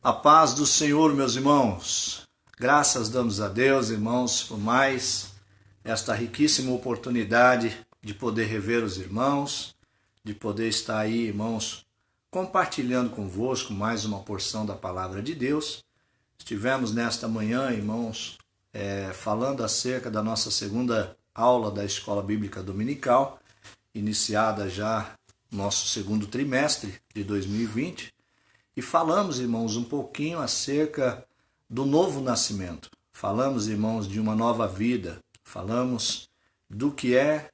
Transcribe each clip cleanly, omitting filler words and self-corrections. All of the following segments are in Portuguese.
A paz do Senhor, meus irmãos. Graças damos a Deus, irmãos, por mais esta riquíssima oportunidade de poder rever os irmãos, de poder estar aí, irmãos, compartilhando convosco mais uma porção da palavra de Deus. Estivemos nesta manhã, irmãos, falando acerca da nossa segunda aula da Escola Bíblica Dominical, iniciada já nosso segundo trimestre de 2020, e falamos, irmãos, um pouquinho acerca do novo nascimento. Falamos, irmãos, de uma nova vida. Falamos do que é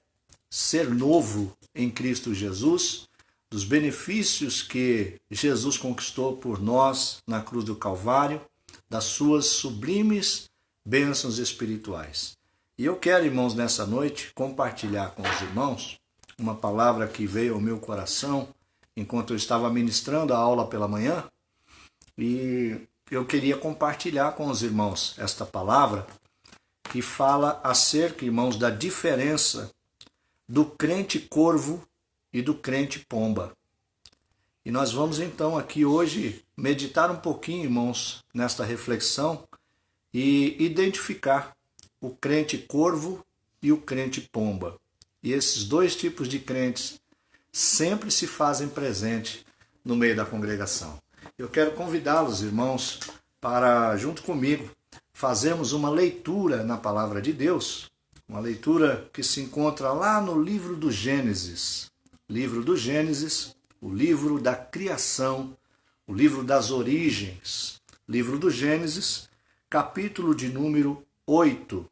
ser novo em Cristo Jesus, dos benefícios que Jesus conquistou por nós na cruz do Calvário, das suas sublimes bênçãos espirituais. E eu quero, irmãos, nessa noite, compartilhar com os irmãos uma palavra que veio ao meu coração enquanto eu estava ministrando a aula pela manhã, e eu queria compartilhar com os irmãos esta palavra que fala acerca, irmãos, da diferença do crente corvo e do crente pomba. E nós vamos então aqui hoje meditar um pouquinho, irmãos, nesta reflexão e identificar o crente corvo e o crente pomba. E esses dois tipos de crentes sempre se fazem presente no meio da congregação. Eu quero convidá-los, irmãos, para, junto comigo, fazermos uma leitura na Palavra de Deus, uma leitura que se encontra lá no livro do Gênesis. Livro do Gênesis, o livro da criação, o livro das origens. Livro do Gênesis, capítulo de número 8.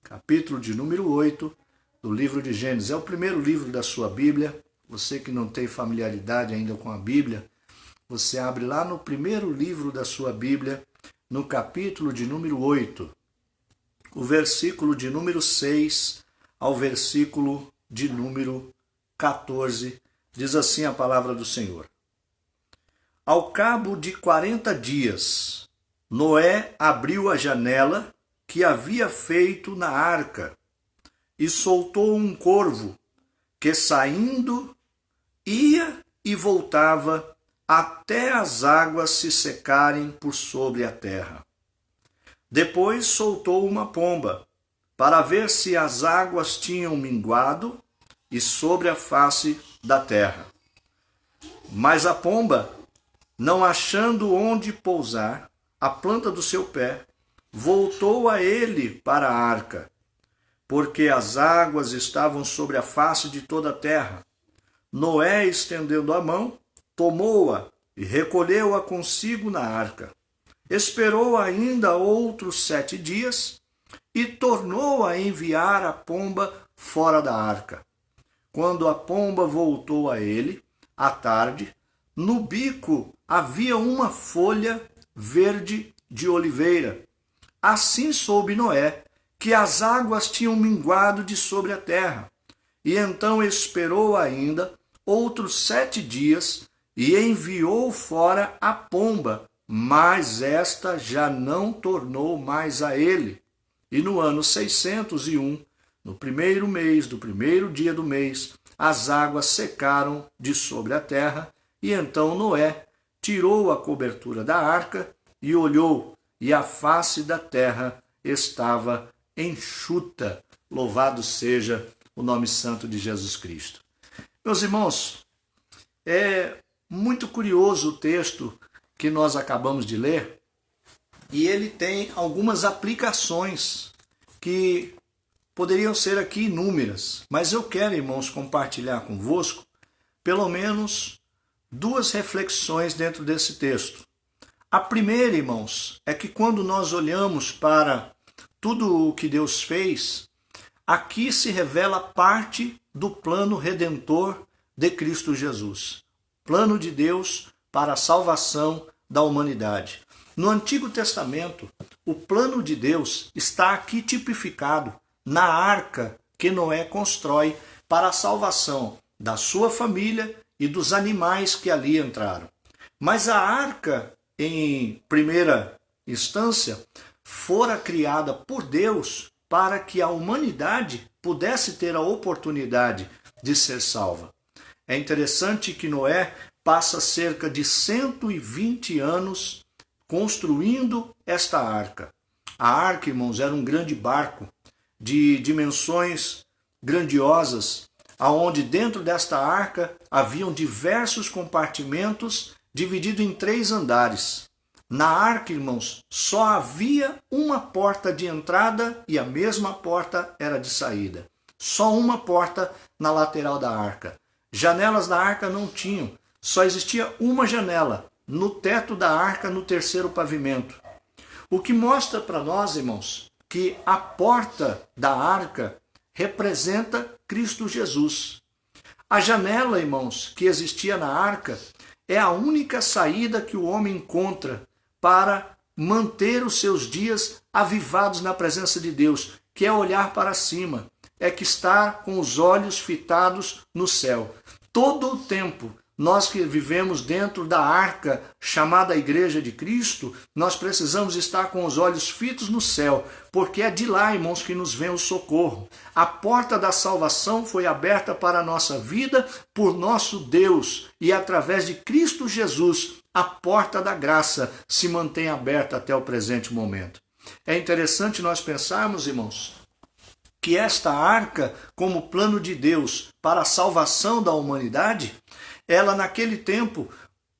Capítulo de número 8 do livro de Gênesis. É o primeiro livro da sua Bíblia. Você que não tem familiaridade ainda com a Bíblia, você abre lá no primeiro livro da sua Bíblia, no capítulo de número 8, o versículo de número 6 ao versículo de número 14, diz assim a palavra do Senhor. Ao cabo de 40 dias, Noé abriu a janela que havia feito na arca e soltou um corvo que, saindo, ia e voltava até as águas se secarem por sobre a terra. Depois soltou uma pomba, para ver se as águas tinham minguado e sobre a face da terra. Mas a pomba, não achando onde pousar a planta do seu pé, voltou a ele para a arca, porque as águas estavam sobre a face de toda a terra. Noé, estendendo a mão, tomou-a e recolheu-a consigo na arca. Esperou ainda outros 7 dias e tornou a enviar a pomba fora da arca. Quando a pomba voltou a ele, à tarde, no bico havia uma folha verde de oliveira. Assim soube Noé que as águas tinham minguado de sobre a terra. E então esperou ainda outros 7 dias e enviou fora a pomba, mas esta já não tornou mais a ele. E no ano 601, no primeiro mês do primeiro dia do mês, as águas secaram de sobre a terra, e então Noé tirou a cobertura da arca e olhou, e a face da terra estava enxuta. Louvado seja o nome santo de Jesus Cristo. Meus irmãos, é muito curioso o texto que nós acabamos de ler, e ele tem algumas aplicações que poderiam ser aqui inúmeras, mas eu quero, irmãos, compartilhar convosco pelo menos 2 reflexões dentro desse texto. A primeira, irmãos, é que quando nós olhamos para tudo o que Deus fez, aqui se revela parte do plano redentor de Cristo Jesus. Plano de Deus para a salvação da humanidade. No Antigo Testamento, o plano de Deus está aqui tipificado na arca que Noé constrói para a salvação da sua família e dos animais que ali entraram. Mas a arca, em primeira instância, fora criada por Deus para que a humanidade pudesse ter a oportunidade de ser salva. É interessante que Noé passa cerca de 120 anos construindo esta arca. A arca, irmãos, era um grande barco de dimensões grandiosas, aonde dentro desta arca haviam diversos compartimentos divididos em 3 andares. Na arca, irmãos, só havia uma porta de entrada e a mesma porta era de saída. Só uma porta na lateral da arca. Janelas da arca não tinham, só existia uma janela no teto da arca, no 3º pavimento. O que mostra para nós, irmãos, que a porta da arca representa Cristo Jesus. A janela, irmãos, que existia na arca é a única saída que o homem encontra para manter os seus dias avivados na presença de Deus, que é olhar para cima, é que estar com os olhos fitados no céu. Todo o tempo, nós que vivemos dentro da arca chamada Igreja de Cristo, nós precisamos estar com os olhos fitos no céu, porque é de lá, irmãos, que nos vem o socorro. A porta da salvação foi aberta para a nossa vida por nosso Deus, e através de Cristo Jesus, a porta da graça se mantém aberta até o presente momento. É interessante nós pensarmos, irmãos, que esta arca, como plano de Deus para a salvação da humanidade, ela naquele tempo,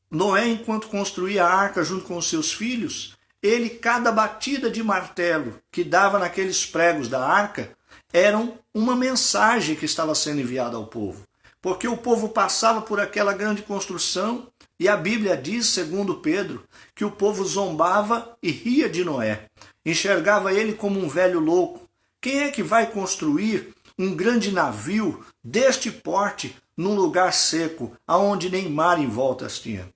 Noé, enquanto construía a arca junto com os seus filhos, ele, cada batida de martelo que dava naqueles pregos da arca, era uma mensagem que estava sendo enviada ao povo. Porque o povo passava por aquela grande construção, e a Bíblia diz, segundo Pedro, que o povo zombava e ria de Noé. Enxergava ele como um velho louco. Quem é que vai construir um grande navio deste porte num lugar seco, aonde nem mar em voltas tinha?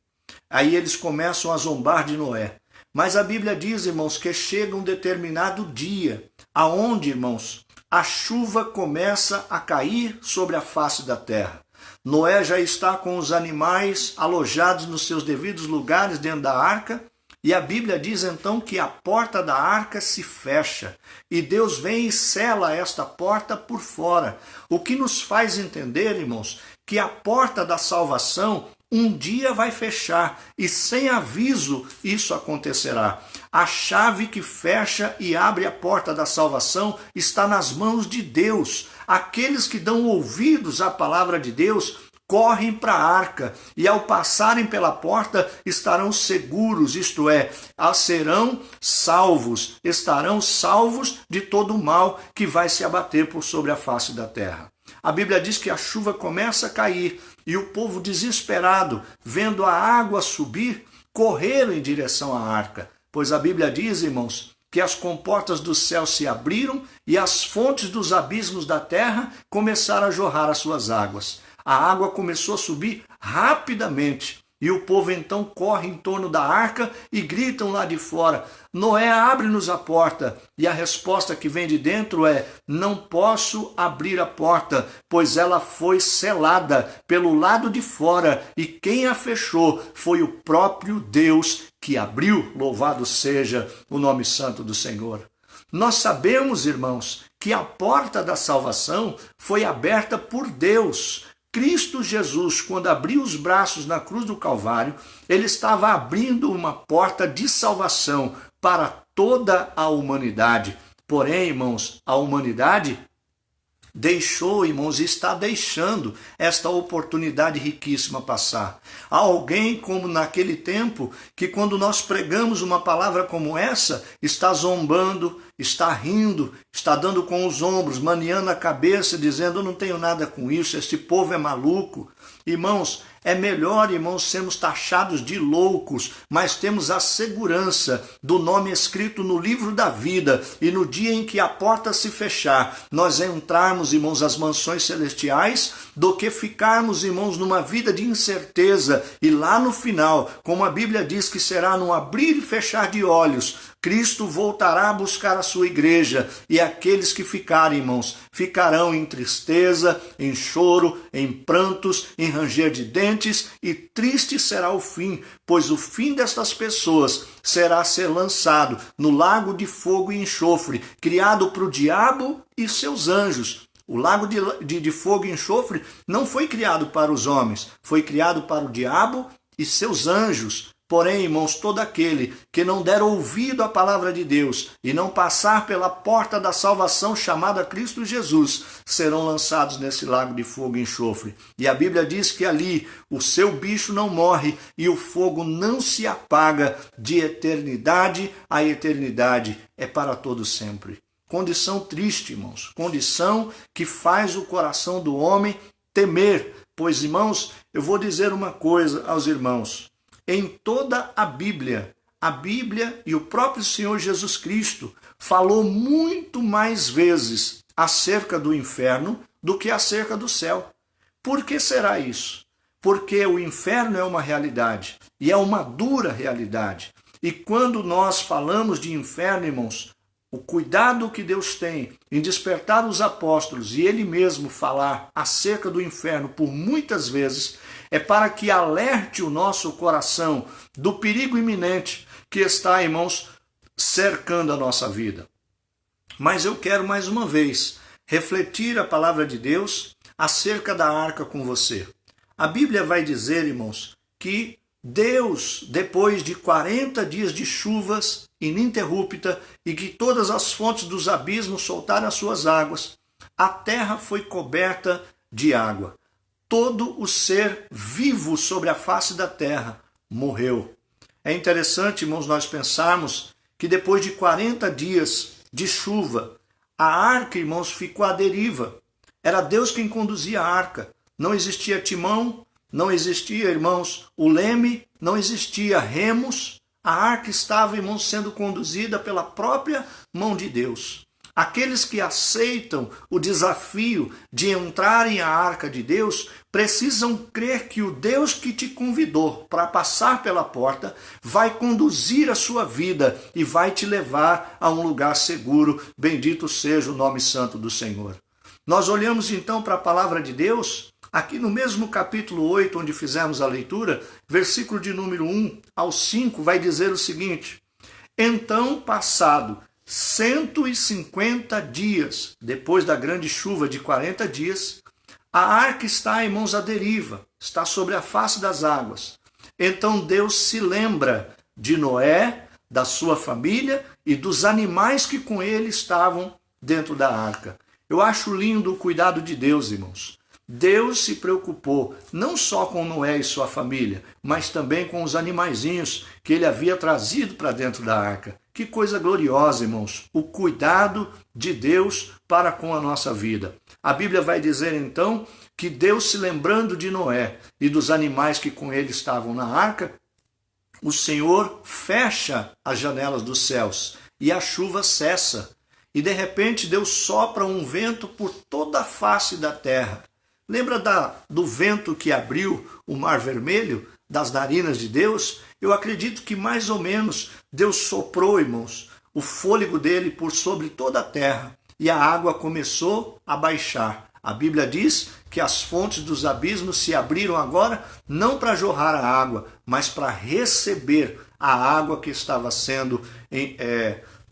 Aí eles começam a zombar de Noé. Mas a Bíblia diz, irmãos, que chega um determinado dia, aonde, irmãos, a chuva começa a cair sobre a face da terra. Noé já está com os animais alojados nos seus devidos lugares dentro da arca, e a Bíblia diz então que a porta da arca se fecha, e Deus vem e sela esta porta por fora, o que nos faz entender, irmãos, que a porta da salvação um dia vai fechar, e sem aviso isso acontecerá. A chave que fecha e abre a porta da salvação está nas mãos de Deus. Aqueles que dão ouvidos à palavra de Deus correm para a arca, e ao passarem pela porta estarão seguros, isto é, serão salvos, estarão salvos de todo o mal que vai se abater por sobre a face da terra. A Bíblia diz que a chuva começa a cair, e o povo desesperado, vendo a água subir, correram em direção à arca, pois a Bíblia diz, irmãos, que as comportas do céu se abriram e as fontes dos abismos da terra começaram a jorrar as suas águas. A água começou a subir rapidamente, e o povo então corre em torno da arca e gritam lá de fora: Noé, abre-nos a porta. E a resposta que vem de dentro é: não posso abrir a porta, pois ela foi selada pelo lado de fora, e quem a fechou foi o próprio Deus que abriu. Louvado seja o nome santo do Senhor. Nós sabemos, irmãos, que a porta da salvação foi aberta por Deus. Cristo Jesus, quando abriu os braços na cruz do Calvário, ele estava abrindo uma porta de salvação para toda a humanidade. Porém, irmãos, a humanidade deixou, irmãos, e está deixando esta oportunidade riquíssima passar. Há alguém, como naquele tempo, que quando nós pregamos uma palavra como essa, está zombando, está rindo, está dando com os ombros, maneando a cabeça, dizendo: eu não tenho nada com isso, este povo é maluco. Irmãos, é melhor, irmãos, sermos taxados de loucos, mas temos a segurança do nome escrito no livro da vida, e no dia em que a porta se fechar, nós entrarmos, irmãos, às mansões celestiais, do que ficarmos, irmãos, numa vida de incerteza, e lá no final, como a Bíblia diz que será num abrir e fechar de olhos, Cristo voltará a buscar a sua igreja, e aqueles que ficarem, irmãos, ficarão em tristeza, em choro, em prantos, em ranger de dentes, e triste será o fim, pois o fim destas pessoas será ser lançado no lago de fogo e enxofre, criado para o diabo e seus anjos. O lago de fogo e enxofre não foi criado para os homens, foi criado para o diabo e seus anjos, Porém, irmãos, todo aquele que não der ouvido à palavra de Deus e não passar pela porta da salvação chamada Cristo Jesus, serão lançados nesse lago de fogo e enxofre. E a Bíblia diz que ali o seu bicho não morre e o fogo não se apaga de eternidade a eternidade. É para todo sempre. Condição triste, irmãos. Condição que faz o coração do homem temer. Pois, irmãos, eu vou dizer uma coisa aos irmãos. Em toda a Bíblia e o próprio Senhor Jesus Cristo falou muito mais vezes acerca do inferno do que acerca do céu. Por que será isso? Porque o inferno é uma realidade e é uma dura realidade. E quando nós falamos de inferno, irmãos, o cuidado que Deus tem em despertar os apóstolos e Ele mesmo falar acerca do inferno por muitas vezes é para que alerte o nosso coração do perigo iminente que está, irmãos, cercando a nossa vida. Mas eu quero mais uma vez refletir a palavra de Deus acerca da arca com você. A Bíblia vai dizer, irmãos, que Deus, depois de 40 dias de chuvas ininterrupta e que todas as fontes dos abismos soltaram as suas águas, a terra foi coberta de água. Todo o ser vivo sobre a face da terra morreu. É interessante, irmãos, nós pensarmos que depois de 40 dias de chuva, a arca, irmãos, ficou à deriva. Era Deus quem conduzia a arca. Não existia timão, não existia, irmãos, o leme, não existia remos. A arca estava, irmãos, sendo conduzida pela própria mão de Deus. Aqueles que aceitam o desafio de entrarem à arca de Deus precisam crer que o Deus que te convidou para passar pela porta vai conduzir a sua vida e vai te levar a um lugar seguro. Bendito seja o nome santo do Senhor. Nós olhamos então para a palavra de Deus, aqui no mesmo capítulo 8, onde fizemos a leitura, versículo de número 1 ao 5, vai dizer o seguinte: Então, passado 150 dias, depois da grande chuva de 40 dias, a arca está, irmãos, à deriva, está sobre a face das águas. Então Deus se lembra de Noé, da sua família e dos animais que com ele estavam dentro da arca. Eu acho lindo o cuidado de Deus, irmãos. Deus se preocupou não só com Noé e sua família, mas também com os animaizinhos que ele havia trazido para dentro da arca. Que coisa gloriosa, irmãos, o cuidado de Deus para com a nossa vida. A Bíblia vai dizer então que Deus, se lembrando de Noé e dos animais que com ele estavam na arca, o Senhor fecha as janelas dos céus e a chuva cessa. E de repente Deus sopra um vento por toda a face da terra. Lembra do vento que abriu o Mar Vermelho, das narinas de Deus? Eu acredito que mais ou menos Deus soprou, irmãos, o fôlego dele por sobre toda a terra e a água começou a baixar. A Bíblia diz que as fontes dos abismos se abriram agora não para jorrar a água, mas para receber a água que estava sendo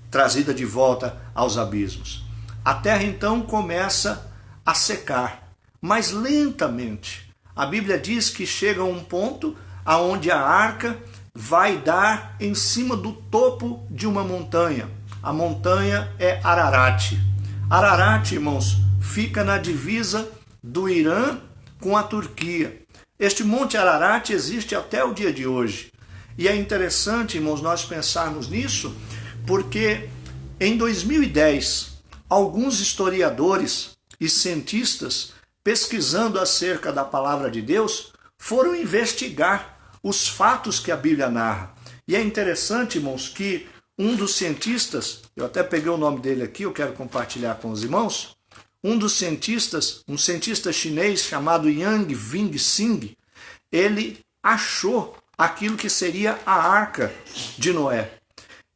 trazida de volta aos abismos. A terra então começa a secar, mas lentamente. A Bíblia diz que chega a um ponto aonde a arca vai dar em cima do topo de uma montanha. A montanha é Ararat. Ararat, irmãos, fica na divisa do Irã com a Turquia. Este monte Ararat existe até o dia de hoje. E é interessante, irmãos, nós pensarmos nisso, porque em 2010, alguns historiadores e cientistas, pesquisando acerca da palavra de Deus, foram investigar os fatos que a Bíblia narra. E é interessante, irmãos, que um dos cientistas, eu até peguei o nome dele aqui, eu quero compartilhar com os irmãos, um dos cientistas, um cientista chinês chamado Yang Ving Sing, ele achou aquilo que seria a arca de Noé.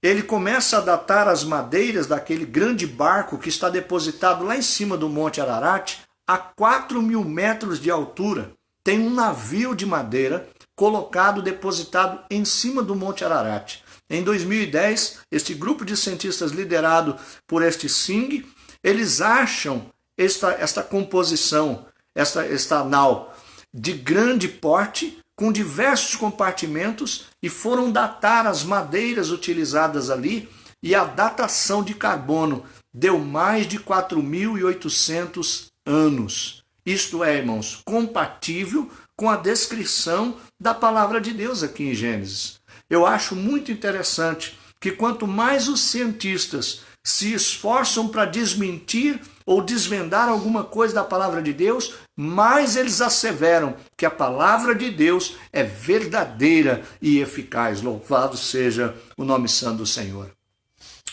Ele começa a datar as madeiras daquele grande barco que está depositado lá em cima do Monte Ararat, a 4.000 metros de altura. Tem um navio de madeira colocado, depositado em cima do Monte Ararat. Em 2010, este grupo de cientistas liderado por este Singh, eles acham esta composição, esta nau de grande porte, com diversos compartimentos e foram datar as madeiras utilizadas ali, e a datação de carbono deu mais de 4.800 anos. Isto é, irmãos, compatível com a descrição da palavra de Deus aqui em Gênesis. Eu acho muito interessante que quanto mais os cientistas se esforçam para desmentir ou desvendar alguma coisa da palavra de Deus, mais eles asseveram que a palavra de Deus é verdadeira e eficaz. Louvado seja o nome santo do Senhor.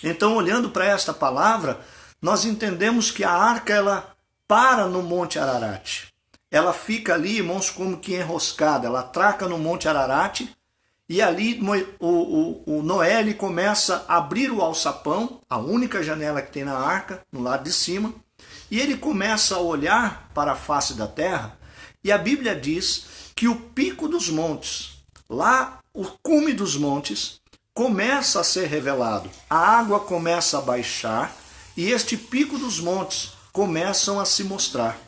Então, olhando para esta palavra, nós entendemos que a arca ela para no Monte Ararat. Ela fica ali, irmãos, como que enroscada. Ela atraca no Monte Ararat e ali o Noé ele começa a abrir o alçapão, a única janela que tem na arca, no lado de cima, e ele começa a olhar para a face da terra, e a Bíblia diz que o pico dos montes, lá o cume dos montes, começa a ser revelado. A água começa a baixar e este pico dos montes começam a se mostrar.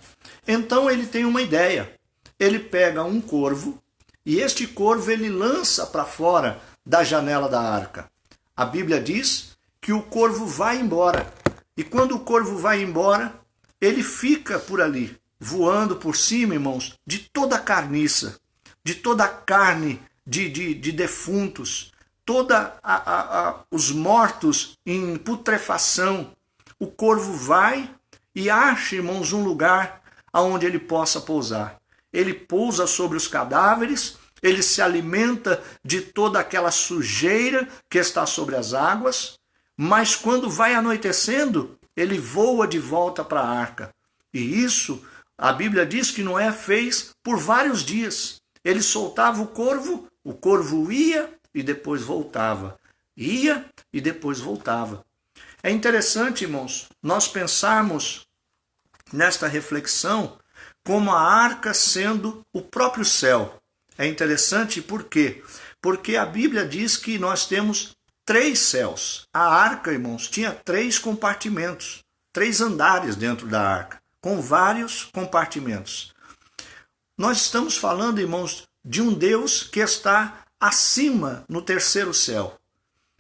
Então ele tem uma ideia. Ele pega um corvo e este corvo ele lança para fora da janela da arca. A Bíblia diz que o corvo vai embora. E quando o corvo vai embora, ele fica por ali, voando por cima, irmãos, de toda a carniça, de toda a carne de defuntos, os mortos em putrefação. O corvo vai e acha, irmãos, um lugar onde ele possa pousar. Ele pousa sobre os cadáveres, ele se alimenta de toda aquela sujeira que está sobre as águas, mas quando vai anoitecendo, ele voa de volta para a arca. E isso, a Bíblia diz que Noé fez por vários dias. Ele soltava o corvo ia e depois voltava. Ia e depois voltava. É interessante, irmãos, nós pensarmos nesta reflexão como a arca sendo o próprio céu. É interessante por quê? Porque a Bíblia diz que nós temos 3 céus. A arca, irmãos, tinha 3 compartimentos, 3 andares dentro da arca, com vários compartimentos. Nós estamos falando, irmãos, de um Deus que está acima no 3º céu.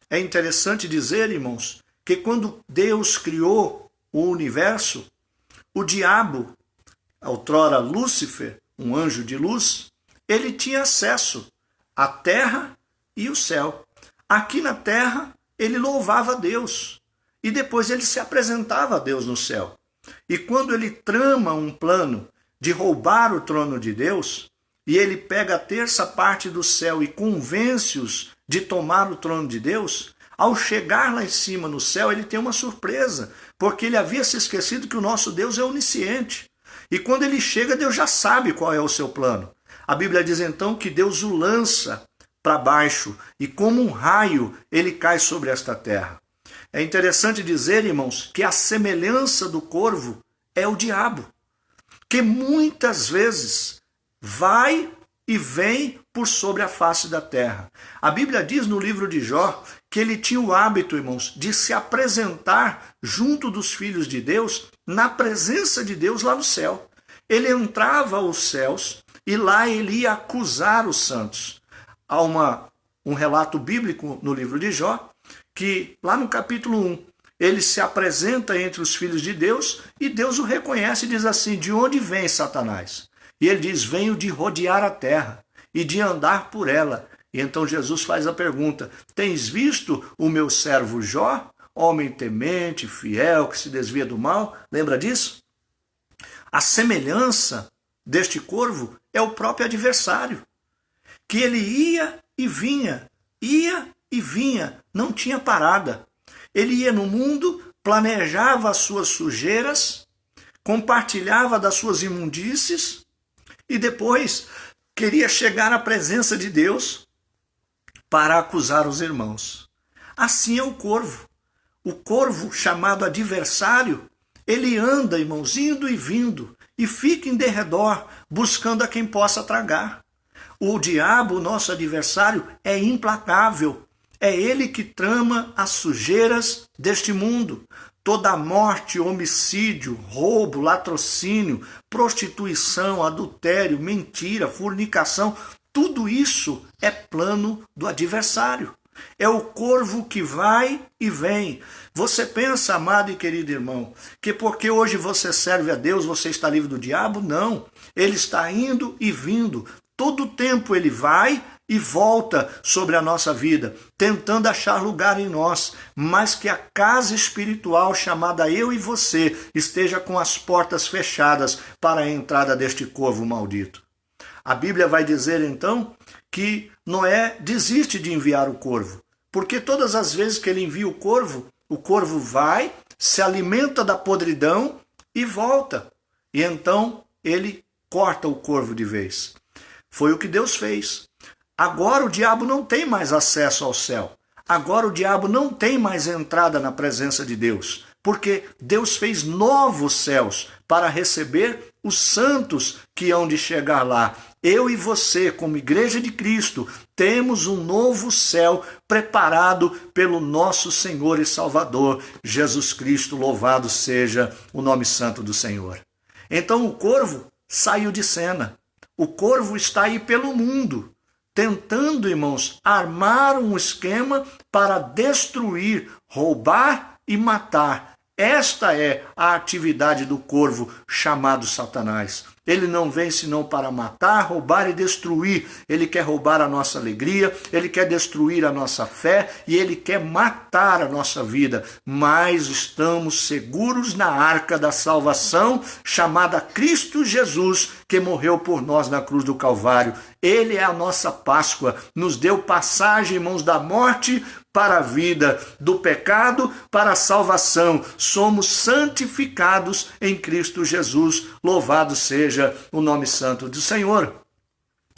É interessante dizer, irmãos, que quando Deus criou o universo, o diabo, outrora Lúcifer, um anjo de luz, ele tinha acesso à terra e o céu. Aqui na terra, ele louvava a Deus. E depois ele se apresentava a Deus no céu. E quando ele trama um plano de roubar o trono de Deus, e ele pega a 1/3 parte do céu e convence-os de tomar o trono de Deus, ao chegar lá em cima no céu, ele tem uma surpresa, porque ele havia se esquecido que o nosso Deus é onisciente. E quando ele chega, Deus já sabe qual é o seu plano. A Bíblia diz então que Deus o lança para baixo e como um raio ele cai sobre esta terra. É interessante dizer, irmãos, que a semelhança do corvo é o diabo, que muitas vezes vai e vem por sobre a face da terra. A Bíblia diz no livro de Jó que ele tinha o hábito, irmãos, de se apresentar junto dos filhos de Deus, na presença de Deus lá no céu. Ele entrava aos céus e lá ele ia acusar os santos. Há um relato bíblico no livro de Jó, que lá no capítulo 1, ele se apresenta entre os filhos de Deus e Deus o reconhece e diz assim: de onde vem Satanás? E ele diz: venho de rodear a terra e de andar por ela. E então Jesus faz a pergunta: tens visto o meu servo Jó, homem temente, fiel, que se desvia do mal? Lembra disso? A semelhança deste corvo é o próprio adversário, que ele ia e vinha, não tinha parada. Ele ia no mundo, planejava as suas sujeiras, compartilhava das suas imundícies e depois queria chegar à presença de Deus para acusar os irmãos. Assim é o corvo. O corvo, chamado adversário, ele anda, irmãos, indo e vindo, e fica em derredor, buscando a quem possa tragar. O diabo, nosso adversário, é implacável. É ele que trama as sujeiras deste mundo. Toda a morte, homicídio, roubo, latrocínio, prostituição, adultério, mentira, fornicação, Tudo isso é plano do adversário. É o corvo que vai e vem. Você pensa, amado e querido irmão, que porque hoje você serve a Deus, você está livre do diabo? Não. Ele está indo e vindo. Todo tempo ele vai e volta sobre a nossa vida, tentando achar lugar em nós, mas que a casa espiritual chamada eu e você esteja com as portas fechadas para a entrada deste corvo maldito. A Bíblia vai dizer então que Noé desiste de enviar o corvo, porque todas as vezes que ele envia o corvo vai, se alimenta da podridão e volta. E então ele corta o corvo de vez. Foi o que Deus fez. Agora o diabo não tem mais acesso ao céu. Agora o diabo não tem mais entrada na presença de Deus, porque Deus fez novos céus para receber os santos que hão de chegar lá. Eu e você, como Igreja de Cristo, temos um novo céu preparado pelo nosso Senhor e Salvador, Jesus Cristo. Louvado seja o nome santo do Senhor. Então o corvo saiu de cena. O corvo está aí pelo mundo, tentando, irmãos, armar um esquema para destruir, roubar e matar. Esta é a atividade do corvo chamado Satanás. Ele não vem senão para matar, roubar e destruir. Ele quer roubar a nossa alegria, ele quer destruir a nossa fé e ele quer matar a nossa vida. Mas estamos seguros na arca da salvação, chamada Cristo Jesus, que morreu por nós na cruz do Calvário. Ele é a nossa Páscoa, nos deu passagem, irmãos, da morte para a vida, do pecado para a salvação. Somos santificados em Cristo Jesus. Louvado seja o nome santo do Senhor.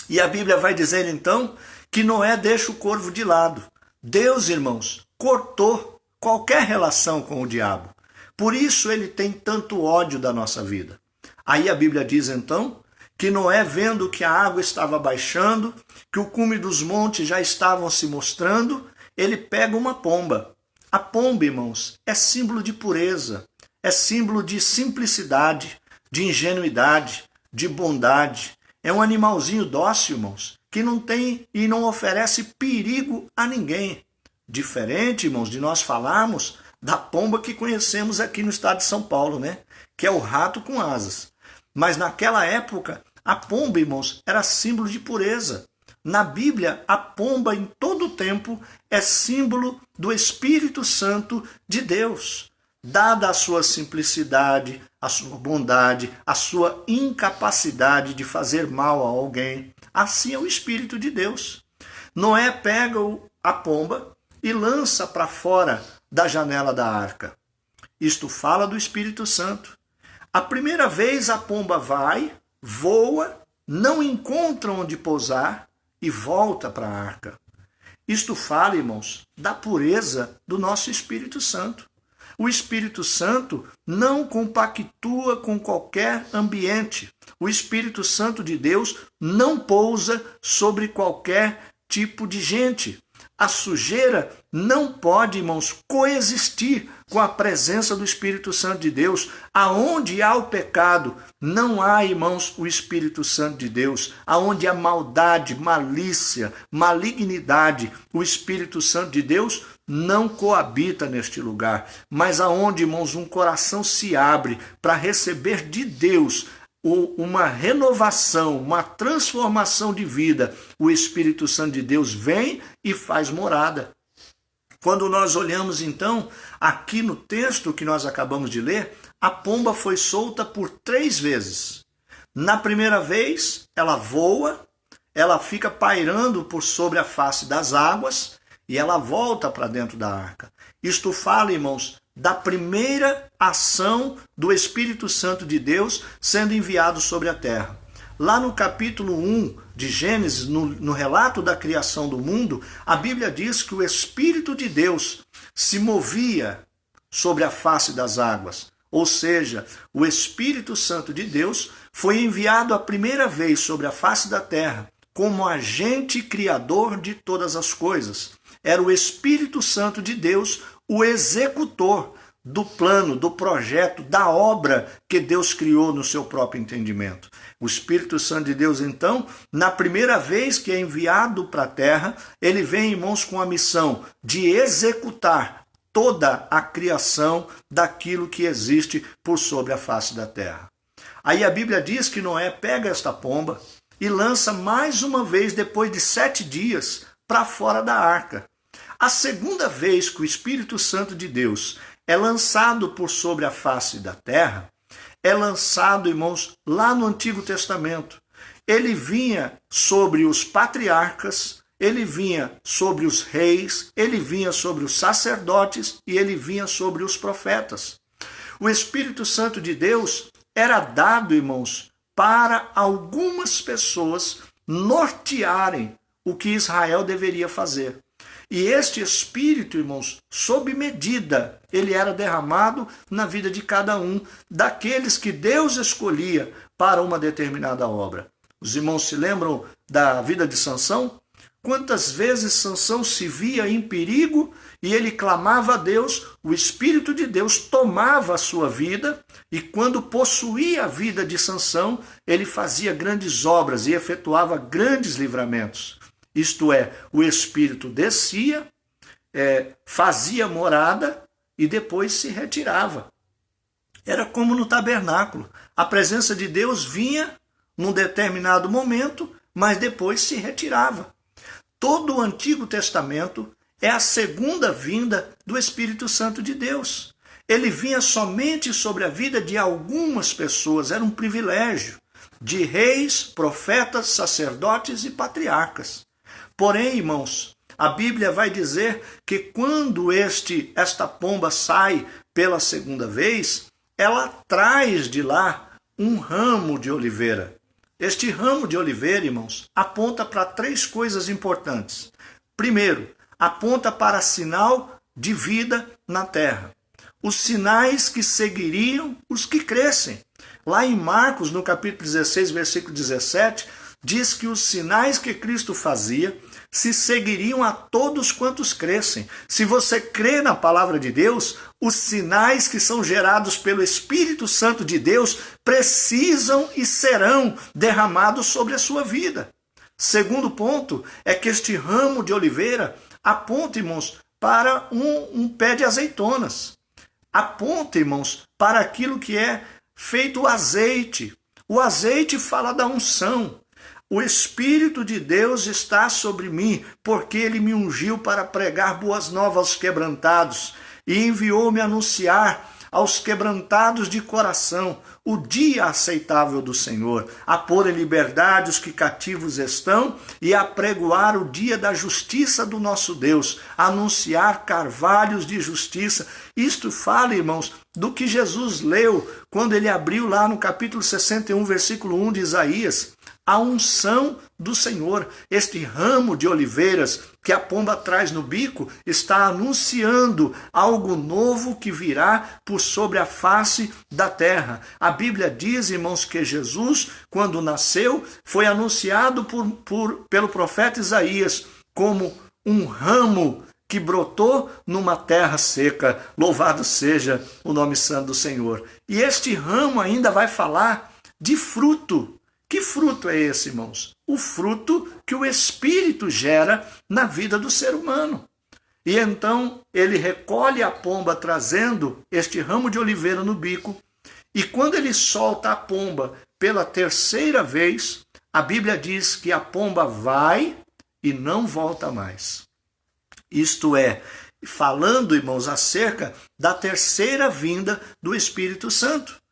E a Bíblia vai dizer então que Noé deixa o corvo de lado. Deus, irmãos, cortou qualquer relação com o diabo. Por isso ele tem tanto ódio da nossa vida. Aí a Bíblia diz então que Noé, vendo que a água estava baixando, que o cume dos montes já estavam se mostrando, ele pega uma pomba. A pomba, irmãos, é símbolo de pureza, é símbolo de simplicidade, de ingenuidade, de bondade. É um animalzinho dócil, irmãos, que não tem e não oferece perigo a ninguém. Diferente, irmãos, de nós falarmos da pomba que conhecemos aqui no estado de São Paulo, né? Que é o rato com asas. Mas naquela época, a pomba, irmãos, era símbolo de pureza. Na Bíblia, a pomba em todo o tempo é símbolo do Espírito Santo de Deus. Dada a sua simplicidade, a sua bondade, a sua incapacidade de fazer mal a alguém, assim é o Espírito de Deus. Noé pega a pomba e lança para fora da janela da arca. Isto fala do Espírito Santo. A primeira vez a pomba vai, voa, não encontra onde pousar e volta para a arca. Isto fala, irmãos, da pureza do nosso Espírito Santo. O Espírito Santo não compactua com qualquer ambiente. O Espírito Santo de Deus não pousa sobre qualquer tipo de gente. A sujeira não pode, irmãos, coexistir com a presença do Espírito Santo de Deus. Aonde há o pecado, não há, irmãos, o Espírito Santo de Deus. Aonde há maldade, malícia, malignidade, o Espírito Santo de Deus não coabita neste lugar. Mas aonde, irmãos, um coração se abre para receber de Deus uma renovação, uma transformação de vida, o Espírito Santo de Deus vem e faz morada. Quando nós olhamos então, aqui no texto que nós acabamos de ler, a pomba foi solta por 3 vezes. Na primeira vez, ela voa, ela fica pairando por sobre a face das águas e ela volta para dentro da arca. Isto fala, irmãos, da primeira ação do Espírito Santo de Deus sendo enviado sobre a terra. Lá no capítulo 1 de Gênesis, no relato da criação do mundo, a Bíblia diz que o Espírito de Deus se movia sobre a face das águas. Ou seja, o Espírito Santo de Deus foi enviado a primeira vez sobre a face da terra como agente criador de todas as coisas. Era o Espírito Santo de Deus o executor do plano, do projeto, da obra que Deus criou no seu próprio entendimento. O Espírito Santo de Deus, então, na primeira vez que é enviado para a terra, ele vem, irmãos, com a missão de executar toda a criação daquilo que existe por sobre a face da terra. Aí a Bíblia diz que Noé pega esta pomba e lança mais uma vez, depois de 7 dias, para fora da arca. A segunda vez que o Espírito Santo de Deus é lançado por sobre a face da terra, é lançado, irmãos, lá no Antigo Testamento. Ele vinha sobre os patriarcas, ele vinha sobre os reis, ele vinha sobre os sacerdotes e ele vinha sobre os profetas. O Espírito Santo de Deus era dado, irmãos, para algumas pessoas nortearem o que Israel deveria fazer. E este Espírito, irmãos, sob medida, ele era derramado na vida de cada um daqueles que Deus escolhia para uma determinada obra. Os irmãos se lembram da vida de Sansão? Quantas vezes Sansão se via em perigo e ele clamava a Deus, o Espírito de Deus tomava a sua vida e quando possuía a vida de Sansão, ele fazia grandes obras e efetuava grandes livramentos. Isto é, o Espírito descia, fazia morada e depois se retirava. Era como no tabernáculo. A presença de Deus vinha num determinado momento, mas depois se retirava. Todo o Antigo Testamento é a segunda vinda do Espírito Santo de Deus. Ele vinha somente sobre a vida de algumas pessoas, era um privilégio de reis, profetas, sacerdotes e patriarcas. Porém, irmãos, a Bíblia vai dizer que quando esta pomba sai pela segunda vez, ela traz de lá um ramo de oliveira. Este ramo de oliveira, irmãos, aponta para 3 coisas importantes. Primeiro, aponta para sinal de vida na terra. Os sinais que seguiriam os que crescem. Lá em Marcos, no capítulo 16, versículo 17, diz que os sinais que Cristo fazia se seguiriam a todos quantos crescem. Se você crê na palavra de Deus, os sinais que são gerados pelo Espírito Santo de Deus precisam e serão derramados sobre a sua vida. Segundo ponto é que este ramo de oliveira aponta, irmãos, para um pé de azeitonas. Aponta, irmãos, para aquilo que é feito o azeite. O azeite fala da unção. O Espírito de Deus está sobre mim, porque ele me ungiu para pregar boas novas aos quebrantados e enviou-me a anunciar aos quebrantados de coração o dia aceitável do Senhor, a pôr em liberdade os que cativos estão e a pregoar o dia da justiça do nosso Deus, a anunciar carvalhos de justiça. Isto fala, irmãos, do que Jesus leu quando ele abriu lá no capítulo 61, versículo 1 de Isaías. A unção do Senhor, este ramo de oliveiras que a pomba traz no bico, está anunciando algo novo que virá por sobre a face da terra. A Bíblia diz, irmãos, que Jesus, quando nasceu, foi anunciado pelo profeta Isaías como um ramo que brotou numa terra seca. Louvado seja o nome santo do Senhor. E este ramo ainda vai falar de fruto. Que fruto é esse, irmãos? O fruto que o Espírito gera na vida do ser humano. E então ele recolhe a pomba trazendo este ramo de oliveira no bico. E quando ele solta a pomba pela terceira vez, a Bíblia diz que a pomba vai e não volta mais. Isto é, falando, irmãos, acerca da terceira vinda do Espírito Santo.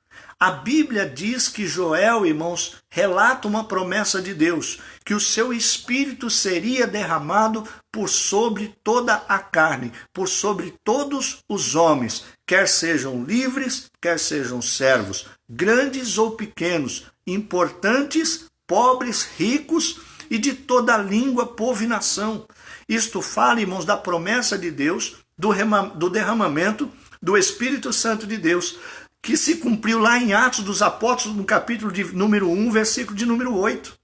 A Bíblia diz que Joel, irmãos, relata uma promessa de Deus, que o seu Espírito seria derramado por sobre toda a carne, por sobre todos os homens, quer sejam livres, quer sejam servos, grandes ou pequenos, importantes, pobres, ricos e de toda língua, povo e nação. Isto fala, irmãos, da promessa de Deus, do derramamento do Espírito Santo de Deus, que se cumpriu lá em Atos dos Apóstolos, no capítulo de número 1, versículo de número 8.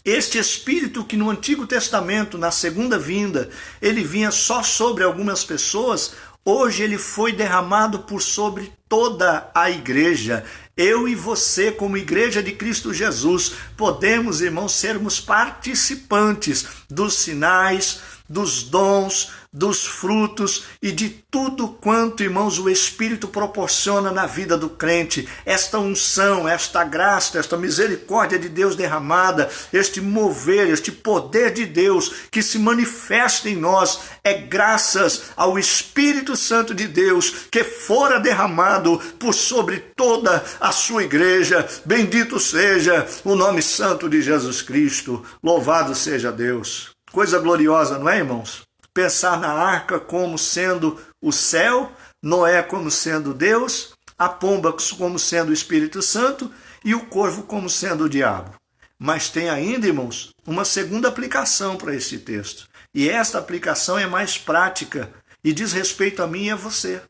Este Espírito que no Antigo Testamento, na segunda vinda, ele vinha só sobre algumas pessoas, Hoje ele foi derramado por sobre toda a igreja. Eu e você, como igreja de Cristo Jesus, podemos, irmãos, sermos participantes dos sinais, dos dons, dos frutos e de tudo quanto, irmãos, o Espírito proporciona na vida do crente. Esta unção, esta graça, esta misericórdia de Deus derramada, este mover, este poder de Deus que se manifesta em nós, é graças ao Espírito Santo de Deus que fora derramado por sobre toda a sua igreja. Bendito seja o nome santo de Jesus Cristo. Louvado seja Deus. Coisa gloriosa, não é, irmãos? Pensar na arca como sendo o céu, Noé como sendo Deus, a pomba como sendo o Espírito Santo e o corvo como sendo o diabo. Mas tem ainda, irmãos, uma segunda aplicação para esse texto. E esta aplicação é mais prática e diz respeito a mim e a você.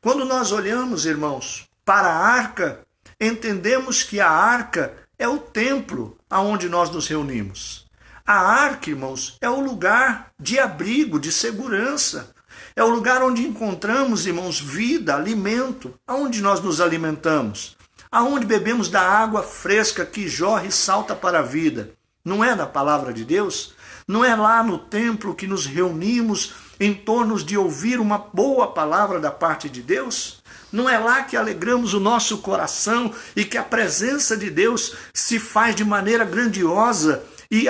Quando nós olhamos, irmãos, para a arca, entendemos que a arca é o templo aonde nós nos reunimos. A arca, irmãos, é o lugar de abrigo, de segurança. É o lugar onde encontramos, irmãos, vida, alimento. Aonde nós nos alimentamos. Aonde bebemos da água fresca que jorra e salta para a vida. Não é na palavra de Deus? Não é lá no templo que nos reunimos em torno de ouvir uma boa palavra da parte de Deus? Não é lá que alegramos o nosso coração e que a presença de Deus se faz de maneira grandiosa e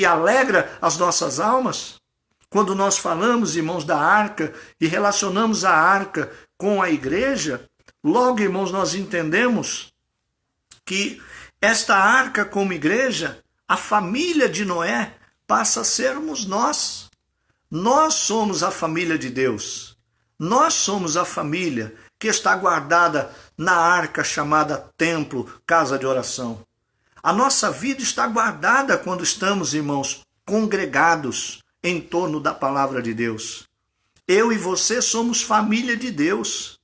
alegra as nossas almas? Quando nós falamos, irmãos, da arca e relacionamos a arca com a igreja, logo, irmãos, nós entendemos que esta arca como igreja, a família de Noé, passa a sermos nós. Nós somos a família de Deus. Nós somos a família que está guardada na arca chamada templo, casa de oração. A nossa vida está guardada quando estamos, irmãos, congregados em torno da palavra de Deus. Eu e você somos família de Deus.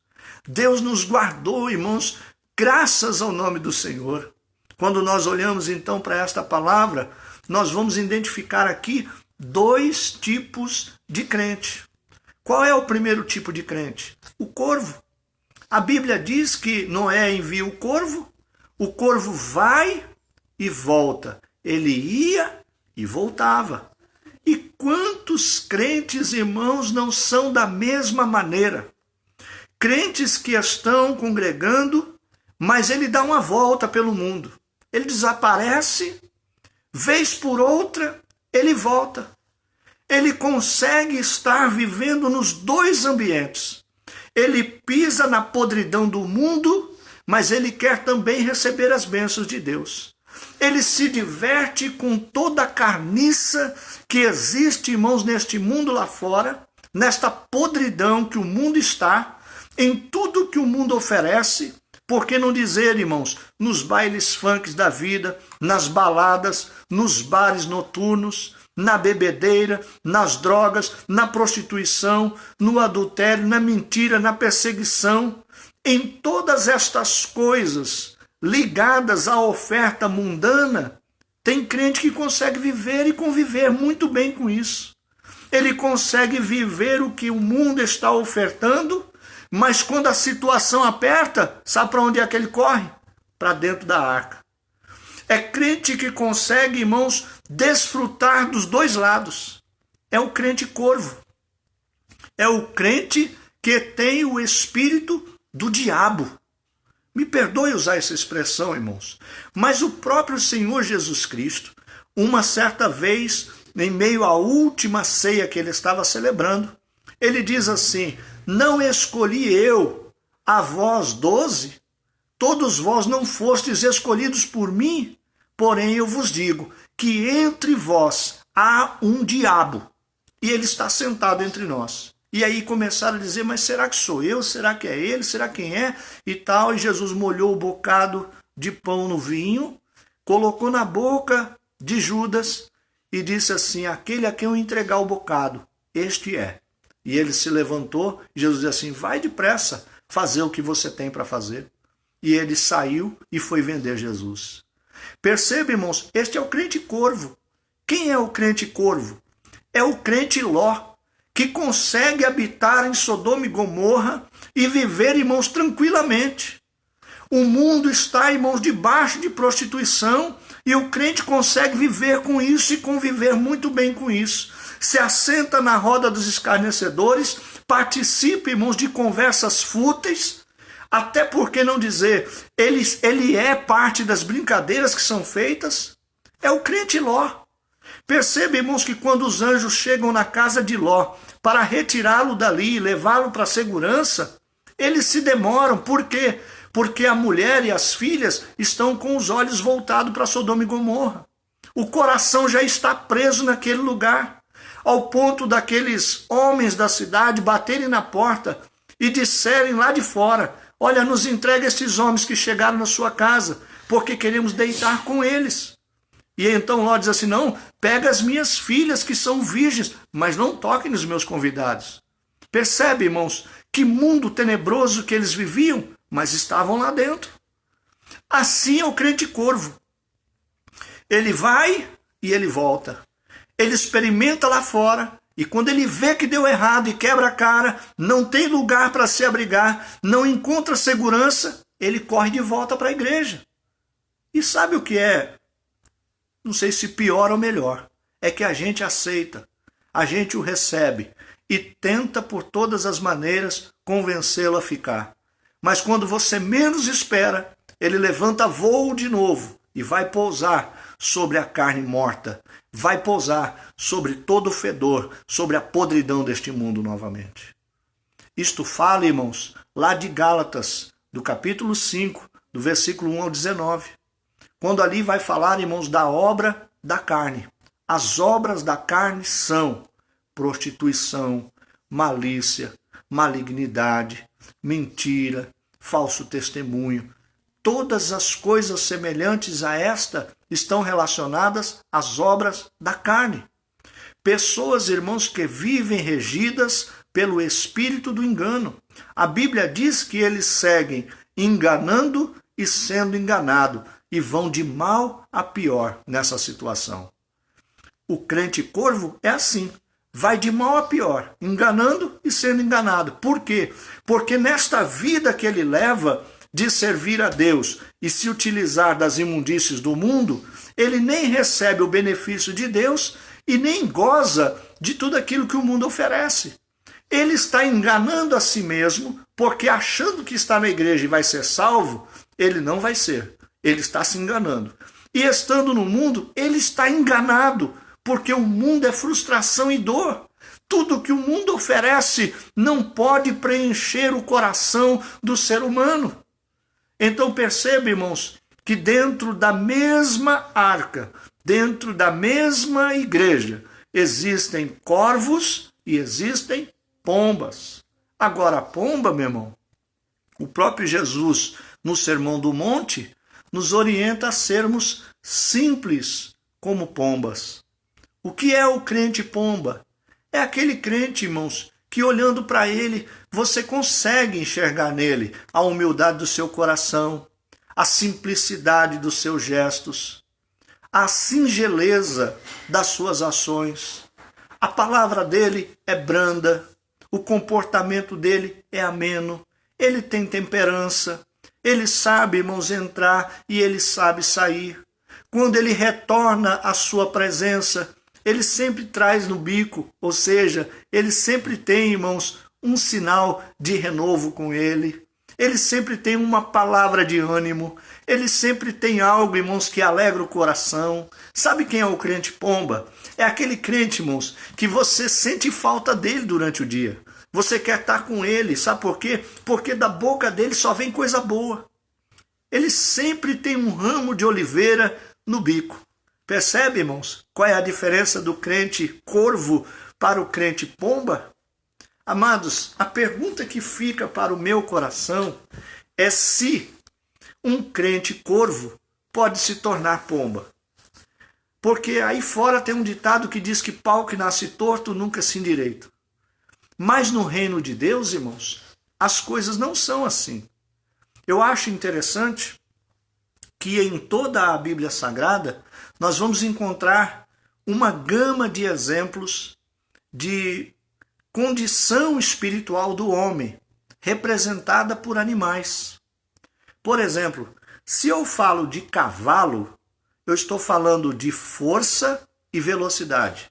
Deus nos guardou, irmãos, graças ao nome do Senhor. Quando nós olhamos então para esta palavra, nós vamos identificar aqui dois tipos de crente. Qual é o primeiro tipo de crente? O corvo. A Bíblia diz que Noé envia o corvo vai e volta. Ele ia e voltava. E quantos crentes, irmãos, não são da mesma maneira? Crentes que estão congregando, mas ele dá uma volta pelo mundo. Ele desaparece, vez por outra, ele volta. Ele consegue estar vivendo nos dois ambientes. Ele pisa na podridão do mundo, mas ele quer também receber as bênçãos de Deus. Ele se diverte com toda a carniça que existe, irmãos, neste mundo lá fora, nesta podridão que o mundo está, em tudo que o mundo oferece. Por que não dizer, irmãos, nos bailes funks da vida, nas baladas, nos bares noturnos, na bebedeira, nas drogas, na prostituição, no adultério, na mentira, na perseguição, em todas estas coisas ligadas à oferta mundana, tem crente que consegue viver e conviver muito bem com isso. Ele consegue viver o que o mundo está ofertando, mas quando a situação aperta, sabe para onde é que ele corre? Para dentro da arca. É crente que consegue, irmãos, desfrutar dos dois lados. É o crente corvo. É o crente que tem o espírito do diabo. Me perdoe usar essa expressão, irmãos, mas o próprio Senhor Jesus Cristo, uma certa vez, em meio à última ceia que ele estava celebrando, ele diz assim: não escolhi eu a vós 12? Todos vós não fostes escolhidos por mim? Porém eu vos digo que entre vós há um diabo, e ele está sentado entre nós. E aí começaram a dizer, mas será que sou eu? Será que é ele? Será quem é? E tal, e Jesus molhou o bocado de pão no vinho, colocou na boca de Judas e disse assim: aquele a quem eu entregar o bocado, este é. E ele se levantou, e Jesus disse assim: vai depressa fazer o que você tem para fazer. E ele saiu e foi vender Jesus. Perceba, irmãos, este é o crente corvo. Quem é o crente corvo? É o crente Ló, que consegue habitar em Sodoma e Gomorra e viver, irmãos, tranquilamente. O mundo está, irmãos, debaixo de prostituição e o crente consegue viver com isso e conviver muito bem com isso. Se assenta na roda dos escarnecedores, participa, irmãos, de conversas fúteis, até por que não dizer, ele é parte das brincadeiras que são feitas. É o crente Ló. Perceba, irmãos, que quando os anjos chegam na casa de Ló para retirá-lo dali e levá-lo para a segurança, eles se demoram. Por quê? Porque a mulher e as filhas estão com os olhos voltados para Sodoma e Gomorra. O coração já está preso naquele lugar, ao ponto daqueles homens da cidade baterem na porta e disserem lá de fora, olha, nos entrega esses homens que chegaram na sua casa, porque queremos deitar com eles. E então Ló diz assim, não, pega as minhas filhas que são virgens, mas não toquem nos meus convidados. Percebe, irmãos, que mundo tenebroso que eles viviam, mas estavam lá dentro. Assim é o crente corvo. Ele vai e ele volta. Ele experimenta lá fora e quando ele vê que deu errado e quebra a cara, não tem lugar para se abrigar, não encontra segurança, ele corre de volta para a igreja. E sabe o que é? Não sei se pior ou melhor. É que a gente aceita, a gente o recebe e tenta por todas as maneiras convencê-lo a ficar. Mas quando você menos espera, ele levanta voo de novo e vai pousar sobre a carne morta, vai pousar sobre todo o fedor, sobre a podridão deste mundo novamente. Isto fala, irmãos, lá de Gálatas, do capítulo 5, do versículo 1 ao 19. Quando ali vai falar, irmãos, da obra da carne. As obras da carne são prostituição, malícia, malignidade, mentira, falso testemunho. Todas as coisas semelhantes a esta estão relacionadas às obras da carne. Pessoas, irmãos, que vivem regidas pelo espírito do engano. A Bíblia diz que eles seguem enganando e sendo enganado e vão de mal a pior nessa situação. O crente corvo é assim, vai de mal a pior, enganando e sendo enganado. Por quê? Porque nesta vida que ele leva de servir a Deus e se utilizar das imundícies do mundo, ele nem recebe o benefício de Deus e nem goza de tudo aquilo que o mundo oferece. Ele está enganando a si mesmo, porque achando que está na igreja e vai ser salvo, ele não vai ser. Ele está se enganando. E estando no mundo, ele está enganado, porque o mundo é frustração e dor. Tudo que o mundo oferece não pode preencher o coração do ser humano. Então perceba, irmãos, que dentro da mesma arca, dentro da mesma igreja, existem corvos e existem pombas. Agora a pomba, meu irmão, o próprio Jesus, no Sermão do Monte, nos orienta a sermos simples como pombas. O que é o crente pomba? É aquele crente, irmãos, que olhando para ele, você consegue enxergar nele a humildade do seu coração, a simplicidade dos seus gestos, a singeleza das suas ações. A palavra dele é branda, o comportamento dele é ameno, ele tem temperança, ele sabe, irmãos, entrar e ele sabe sair. Quando ele retorna à sua presença, ele sempre traz no bico, ou seja, ele sempre tem, irmãos, um sinal de renovo com ele. Ele sempre tem uma palavra de ânimo. Ele sempre tem algo, irmãos, que alegra o coração. Sabe quem é o crente pomba? É aquele crente, irmãos, que você sente falta dele durante o dia. Você quer estar com ele, sabe por quê? Porque da boca dele só vem coisa boa. Ele sempre tem um ramo de oliveira no bico. Percebe, irmãos, qual é a diferença do crente corvo para o crente pomba? Amados, a pergunta que fica para o meu coração é se um crente corvo pode se tornar pomba. Porque aí fora tem um ditado que diz que pau que nasce torto nunca se endireita. Mas no reino de Deus, irmãos, as coisas não são assim. Eu acho interessante que em toda a Bíblia Sagrada nós vamos encontrar uma gama de exemplos de condição espiritual do homem, representada por animais. Por exemplo, se eu falo de cavalo, eu estou falando de força e velocidade.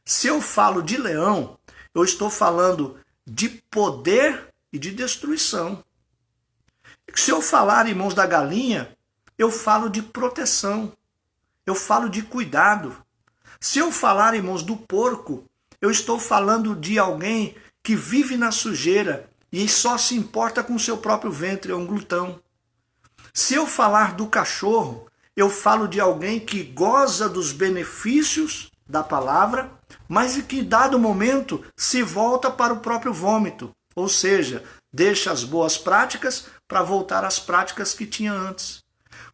Se eu falo de leão, eu estou falando de poder e de destruição. Se eu falar, irmãos, da galinha, eu falo de proteção. Eu falo de cuidado. Se eu falar, irmãos, do porco, eu estou falando de alguém que vive na sujeira e só se importa com o seu próprio ventre, é um glutão. Se eu falar do cachorro, eu falo de alguém que goza dos benefícios da palavra, mas que, dado momento, se volta para o próprio vômito, ou seja, deixa as boas práticas para voltar às práticas que tinha antes.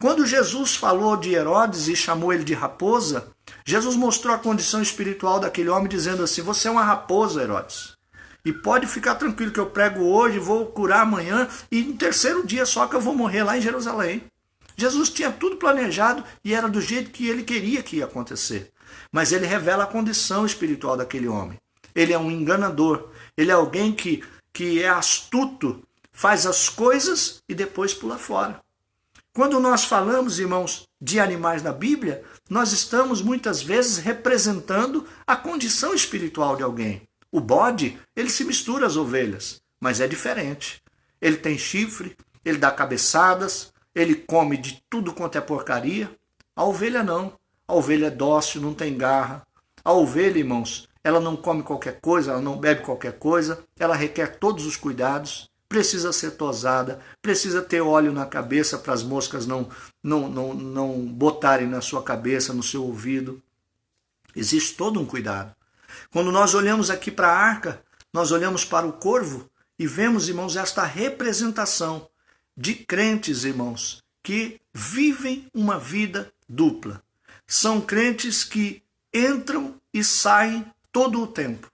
Quando Jesus falou de Herodes e chamou ele de raposa, Jesus mostrou a condição espiritual daquele homem dizendo assim: você é uma raposa, Herodes. E pode ficar tranquilo que eu prego hoje, vou curar amanhã e no terceiro dia só que eu vou morrer lá em Jerusalém. Jesus tinha tudo planejado e era do jeito que ele queria que ia acontecer. Mas ele revela a condição espiritual daquele homem. Ele é um enganador. Ele é alguém que é astuto, faz as coisas e depois pula fora. Quando nós falamos, irmãos, de animais na Bíblia, nós estamos muitas vezes representando a condição espiritual de alguém. O bode, ele se mistura às ovelhas, mas é diferente. Ele tem chifre, ele dá cabeçadas, ele come de tudo quanto é porcaria. A ovelha não. A ovelha é dócil, não tem garra. A ovelha, irmãos, ela não come qualquer coisa, ela não bebe qualquer coisa, ela requer todos os cuidados, precisa ser tosada, precisa ter óleo na cabeça para as moscas não botarem na sua cabeça, no seu ouvido. Existe todo um cuidado. Quando nós olhamos aqui para a arca, nós olhamos para o corvo e vemos, irmãos, esta representação de crentes, irmãos, que vivem uma vida dupla. São crentes que entram e saem todo o tempo.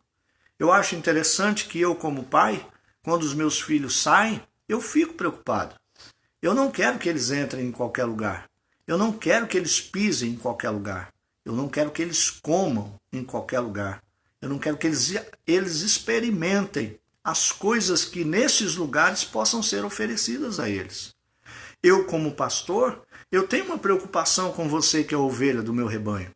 Eu acho interessante que eu, como pai, quando os meus filhos saem, eu fico preocupado. Eu não quero que eles entrem em qualquer lugar. Eu não quero que eles pisem em qualquer lugar. Eu não quero que eles comam em qualquer lugar. Eu não quero que eles experimentem as coisas que nesses lugares possam ser oferecidas a eles. Eu, como pastor, eu tenho uma preocupação com você que é ovelha do meu rebanho.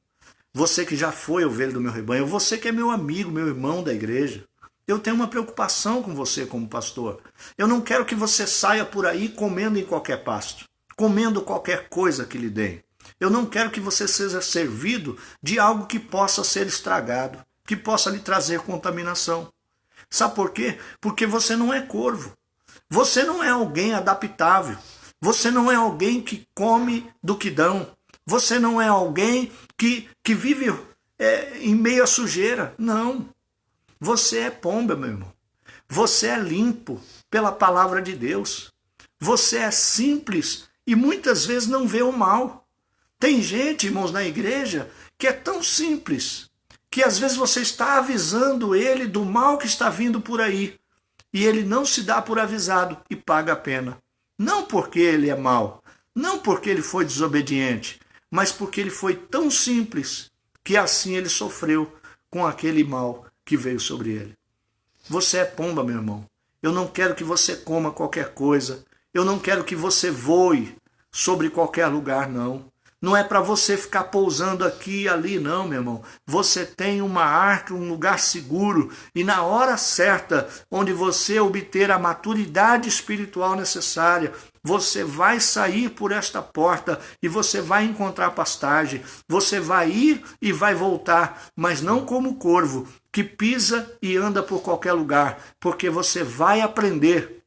Você que já foi ovelha do meu rebanho, você que é meu amigo, meu irmão da igreja. Eu tenho uma preocupação com você como pastor. Eu não quero que você saia por aí comendo em qualquer pasto, comendo qualquer coisa que lhe deem. Eu não quero que você seja servido de algo que possa ser estragado, que possa lhe trazer contaminação. Sabe por quê? Porque você não é corvo. Você não é alguém adaptável. Você não é alguém que come do que dão. Você não é alguém que vive em meio à sujeira. Não. Você é pomba, meu irmão. Você é limpo pela palavra de Deus. Você é simples e muitas vezes não vê o mal. Tem gente, irmãos, na igreja que é tão simples que às vezes você está avisando ele do mal que está vindo por aí e ele não se dá por avisado e paga a pena. Não porque ele é mau, não porque ele foi desobediente, mas porque ele foi tão simples que assim ele sofreu com aquele mal que veio sobre ele. Você é pomba, meu irmão. Eu não quero que você coma qualquer coisa. Eu não quero que você voe sobre qualquer lugar, não. Não é para você ficar pousando aqui e ali, não, meu irmão. Você tem uma arca, um lugar seguro, e na hora certa, onde você obter a maturidade espiritual necessária, você vai sair por esta porta e você vai encontrar pastagem. Você vai ir e vai voltar, mas não como corvo, que pisa e anda por qualquer lugar, porque você vai aprender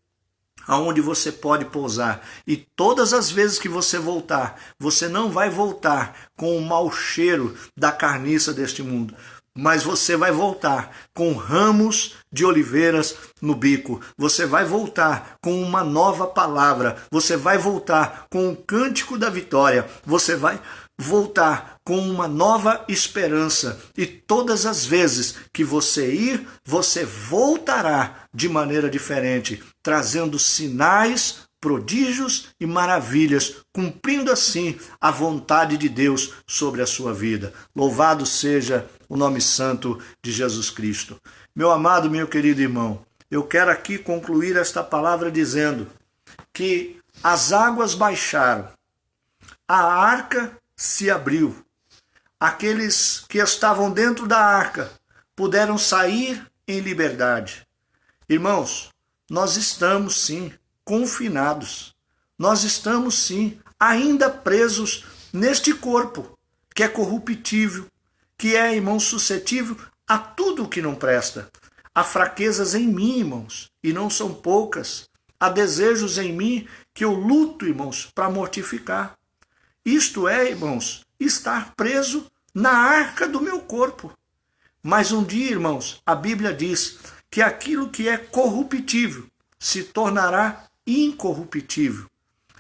aonde você pode pousar. E todas as vezes que você voltar, você não vai voltar com o mau cheiro da carniça deste mundo, mas você vai voltar com ramos de oliveiras no bico. Você vai voltar com uma nova palavra. Você vai voltar com o cântico da vitória. Você vai voltar com uma nova esperança. E todas as vezes que você ir, você voltará de maneira diferente, trazendo sinais prodígios e maravilhas, cumprindo assim a vontade de Deus sobre a sua vida. Louvado seja o nome santo de Jesus Cristo. Meu amado, meu querido irmão, eu quero aqui concluir esta palavra dizendo que as águas baixaram, a arca se abriu, aqueles que estavam dentro da arca puderam sair em liberdade. Irmãos, nós estamos sim confinados, nós estamos sim ainda presos neste corpo que é corruptível, que é, irmãos, suscetível a tudo o que não presta. Há fraquezas em mim, irmãos, e não são poucas. Há desejos em mim que eu luto, irmãos, para mortificar. Isto é, irmãos, estar preso na arca do meu corpo. Mas um dia, irmãos, a Bíblia diz que aquilo que é corruptível se tornará incorruptível.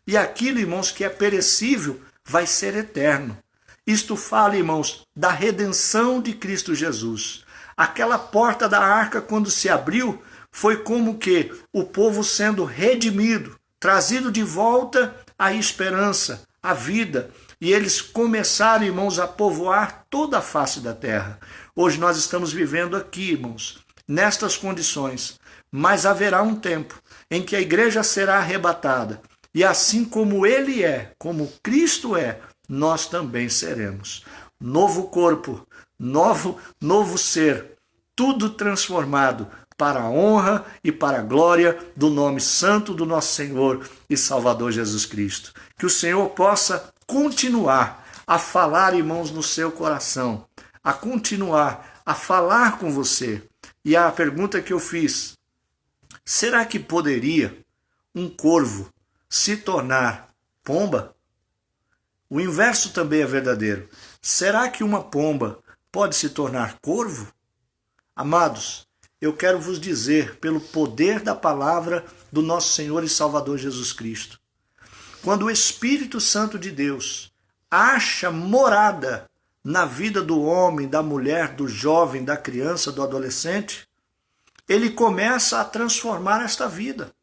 E aquilo, irmãos, que é perecível vai ser eterno. Isto fala, irmãos, da redenção de Cristo Jesus. Aquela porta da arca, quando se abriu, foi como que o povo sendo redimido, trazido de volta à esperança, à vida. E eles começaram, irmãos, a povoar toda a face da terra. Hoje nós estamos vivendo aqui, irmãos, nestas condições. Mas haverá um tempo em que a igreja será arrebatada. E assim como ele é, como Cristo é, nós também seremos. Novo corpo, novo ser, tudo transformado para a honra e para a glória do nome santo do nosso Senhor e Salvador Jesus Cristo. Que o Senhor possa continuar a falar, irmãos, no seu coração, a continuar a falar com você. E a pergunta que eu fiz, será que poderia um corvo se tornar pomba? O inverso também é verdadeiro. Será que uma pomba pode se tornar corvo? Amados, eu quero vos dizer, pelo poder da palavra do nosso Senhor e Salvador Jesus Cristo, quando o Espírito Santo de Deus acha morada na vida do homem, da mulher, do jovem, da criança, do adolescente, ele começa a transformar esta vida.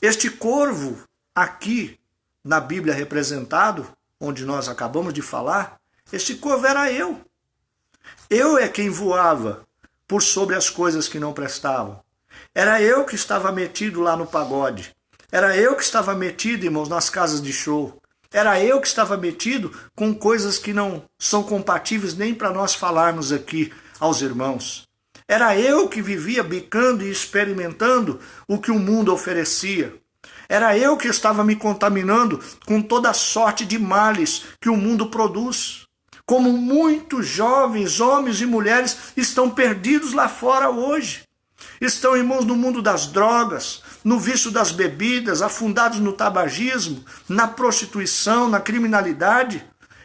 Este corvo aqui na Bíblia representado, onde nós acabamos de falar, este corvo era eu. Eu é quem voava por sobre as coisas que não prestavam. Era eu que estava metido lá no pagode. Era eu que estava metido, irmãos, nas casas de show. Era eu que estava metido com coisas que não são compatíveis nem para nós falarmos aqui aos irmãos. Era eu que vivia bicando e experimentando o que o mundo oferecia. Era eu que estava me contaminando com toda sorte de males que o mundo produz. Como muitos jovens, homens e mulheres estão perdidos lá fora hoje. Estão, irmãos, no mundo das drogas, no vício das bebidas, afundados no tabagismo, na prostituição, na criminalidade.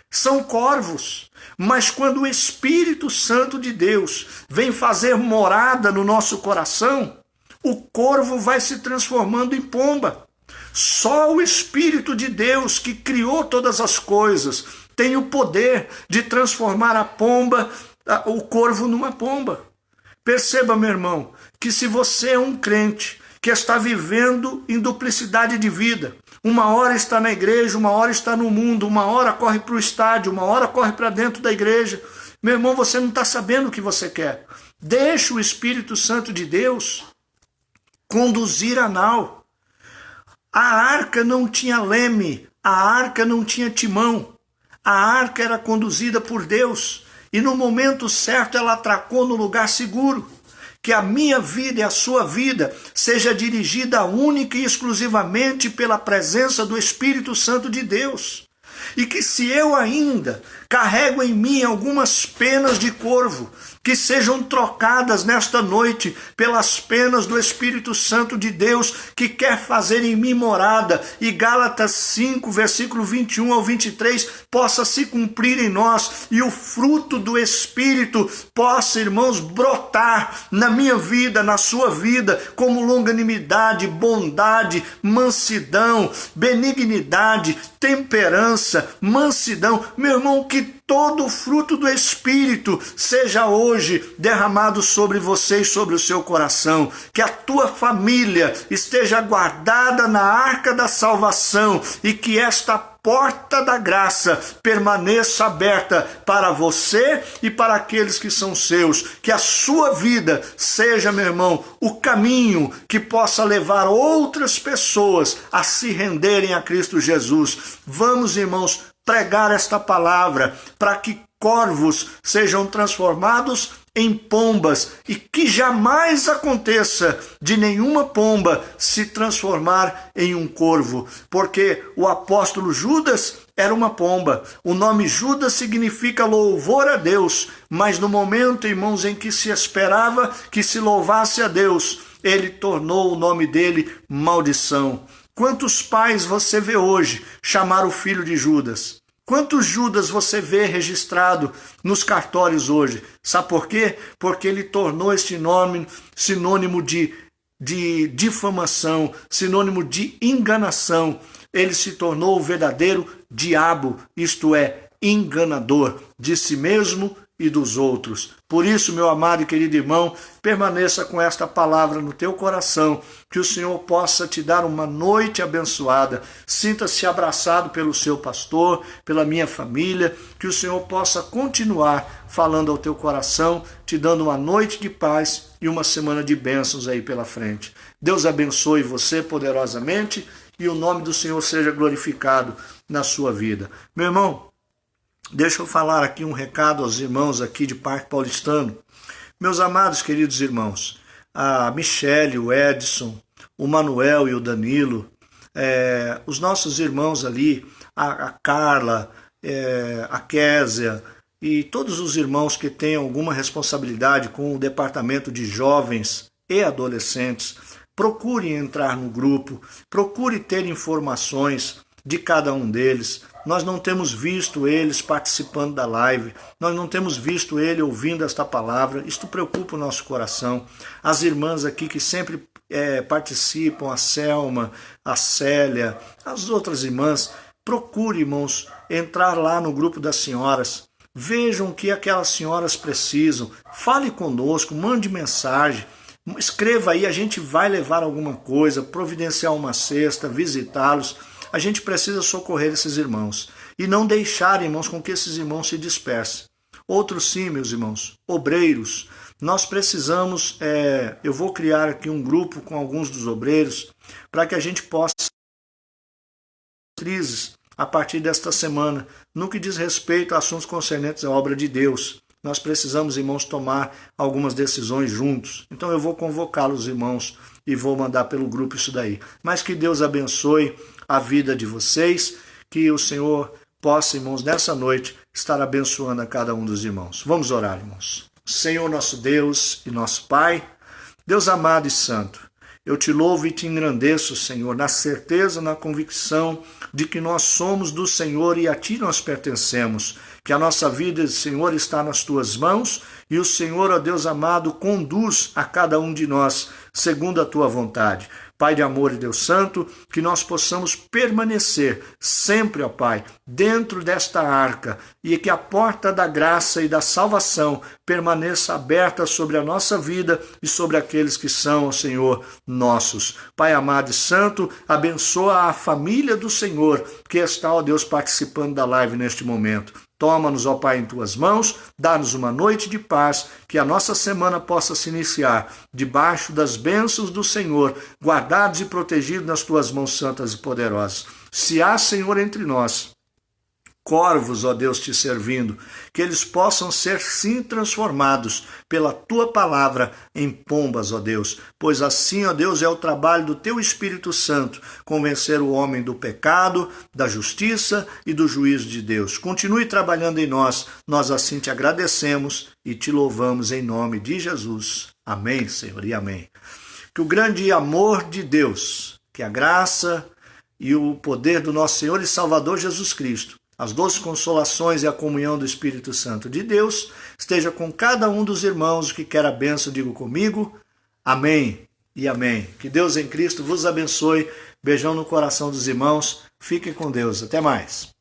São corvos. Mas quando o Espírito Santo de Deus vem fazer morada no nosso coração, o corvo vai se transformando em pomba. Só o Espírito de Deus, que criou todas as coisas, tem o poder de transformar a pomba, o corvo numa pomba. Perceba, meu irmão, que se você é um crente que está vivendo em duplicidade de vida, uma hora está na igreja, uma hora está no mundo, uma hora corre para o estádio, uma hora corre para dentro da igreja, meu irmão, você não está sabendo o que você quer. Deixa o Espírito Santo de Deus conduzir a nau. A arca não tinha leme, a arca não tinha timão. A arca era conduzida por Deus e no momento certo ela atracou no lugar seguro. Que a minha vida e a sua vida seja dirigida única e exclusivamente pela presença do Espírito Santo de Deus. E que se eu ainda carrego em mim algumas penas de corvo, que sejam trocadas nesta noite pelas penas do Espírito Santo de Deus, que quer fazer em mim morada, e Gálatas 5, versículo 21 ao 23, possa se cumprir em nós, e o fruto do Espírito possa, irmãos, brotar na minha vida, na sua vida, como longanimidade, bondade, mansidão, benignidade, temperança, mansidão. Meu irmão, que todo o fruto do Espírito seja hoje derramado sobre você e sobre o seu coração, que a tua família esteja guardada na arca da salvação e que esta porta da graça permaneça aberta para você e para aqueles que são seus, que a sua vida seja, meu irmão, o caminho que possa levar outras pessoas a se renderem a Cristo Jesus. Vamos, irmãos, pregar esta palavra para que corvos sejam transformados em pombas e que jamais aconteça de nenhuma pomba se transformar em um corvo, porque o apóstolo Judas era uma pomba. O nome Judas significa louvor a Deus, mas no momento, irmãos, em que se esperava que se louvasse a Deus, ele tornou o nome dele maldição. Quantos pais você vê hoje chamar o filho de Judas? Quantos Judas você vê registrado nos cartórios hoje? Sabe por quê? Porque ele tornou este nome sinônimo de difamação, sinônimo de enganação. Ele se tornou o verdadeiro diabo, isto é, enganador de si mesmo e dos outros. Por isso, meu amado e querido irmão, permaneça com esta palavra no teu coração, que o Senhor possa te dar uma noite abençoada. Sinta-se abraçado pelo seu pastor, pela minha família, que o Senhor possa continuar falando ao teu coração, te dando uma noite de paz e uma semana de bênçãos aí pela frente. Deus abençoe você poderosamente e o nome do Senhor seja glorificado na sua vida. Meu irmão, deixa eu falar aqui um recado aos irmãos aqui de Parque Paulistano. Meus amados queridos irmãos, a Michele, o Edson, o Manuel e o Danilo, os nossos irmãos ali, a Carla, a Késia e todos os irmãos que têm alguma responsabilidade com o departamento de jovens e adolescentes, procure entrar no grupo, procure ter informações de cada um deles. Nós não temos visto eles participando da live, nós não temos visto ele ouvindo esta palavra. Isto preocupa o nosso coração. As irmãs aqui que sempre participam, a Selma, a Célia, as outras irmãs, procure, irmãos, entrar lá no grupo das senhoras. Vejam o que aquelas senhoras precisam. Fale conosco, mande mensagem. Escreva aí, a gente vai levar alguma coisa, providenciar uma cesta, visitá-los. A gente precisa socorrer esses irmãos e não deixar, irmãos, com que esses irmãos se dispersem. Outros sim, meus irmãos, obreiros. Nós precisamos, eu vou criar aqui um grupo com alguns dos obreiros para que a gente possa crises a partir desta semana, no que diz respeito a assuntos concernentes à obra de Deus. Nós precisamos, irmãos, tomar algumas decisões juntos. Então eu vou convocá-los, irmãos, e vou mandar pelo grupo isso daí. Mas que Deus abençoe a vida de vocês, que o Senhor possa, irmãos, nessa noite estar abençoando a cada um dos irmãos. Vamos orar, irmãos. Senhor nosso Deus e nosso Pai, Deus amado e santo, eu te louvo e te engrandeço, Senhor, na certeza, na convicção de que nós somos do Senhor e a Ti nós pertencemos, que a nossa vida, Senhor, está nas Tuas mãos e o Senhor, ó Deus amado, conduz a cada um de nós segundo a Tua vontade. Pai de amor e Deus santo, que nós possamos permanecer sempre, ó Pai, dentro desta arca e que a porta da graça e da salvação permaneça aberta sobre a nossa vida e sobre aqueles que são, ó Senhor, nossos. Pai amado e santo, abençoa a família do Senhor que está, ó Deus, participando da live neste momento. Toma-nos, ó Pai, em Tuas mãos, dá-nos uma noite de paz, que a nossa semana possa se iniciar debaixo das bênçãos do Senhor, guardados e protegidos nas Tuas mãos santas e poderosas. Se há, Senhor, entre nós corvos, ó Deus, te servindo, que eles possam ser sim transformados pela Tua palavra em pombas, ó Deus, pois assim, ó Deus, é o trabalho do Teu Espírito Santo, convencer o homem do pecado, da justiça e do juízo de Deus. Continue trabalhando em nós, nós assim te agradecemos e te louvamos em nome de Jesus. Amém, Senhor, e amém. Que o grande amor de Deus, que a graça e o poder do nosso Senhor e Salvador Jesus Cristo, as doces consolações e a comunhão do Espírito Santo de Deus esteja com cada um dos irmãos que quer a bênção, digo comigo, amém e amém. Que Deus em Cristo vos abençoe, beijão no coração dos irmãos, fiquem com Deus, até mais.